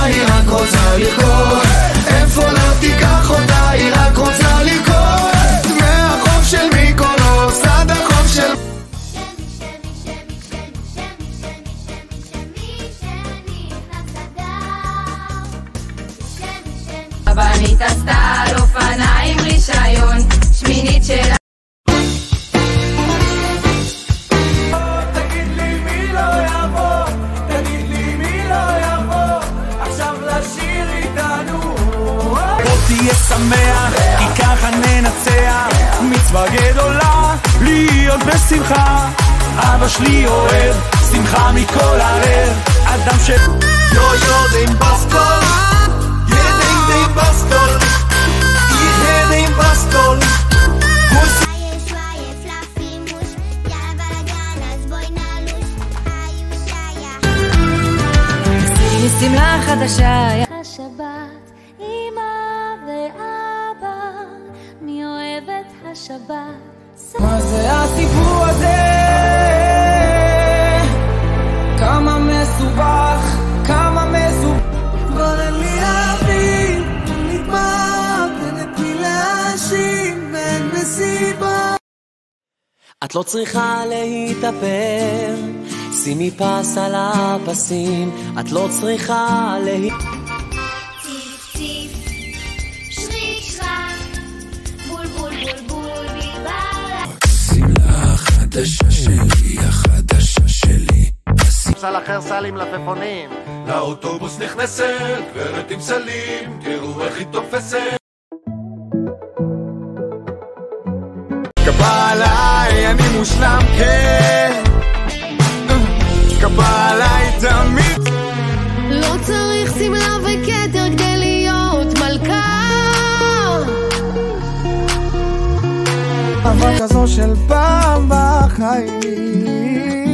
היא רק רוצה לרקוד. איפה לא תיקח אותה, היא רק רוצה לרקוד. מהחוף של מיקונוס עד החוף של הבנית עשתה על אופניים רישיון, שמינית שלה. תגיד לי מי לא יבוא, תגיד לי מי לא יבוא, עכשיו לשיר איתנו. בוא תהיה שמח, כי ככה ננצח, מצווה גדולה להיות בשמחה. אבא שלי אוהב שמחה מכל הלב, אדם ש... יו יודעים בסקול, יודעים בסקול, יודעים בסקול. שמלה חדשה. השבת, אמא ואבא, מי אוהב את השבת? מה זה הסיפור הזה? כמה מסובך, כמה מסובך. כבר אין לי להבין, נגמר, תנתי להאשים, ואין מסיבה. את לא צריכה להתאפר, שימי פס על הפסים, את לא צריכה ציף ציף, שריק שרק, בול בול בול בול בלבל. שמלה החדשה שלי, החדשה שלי. סל אחר סל עם לפפונים. לאוטובוס נכנסת גברת עם סלים, תראו איך היא תופסת. כפה עליי אני מושלם, כן, כפה עליי תמיד. לא צריך שמלה וכתר כדי להיות מלכה. אהבה כזו של פעם בחיים.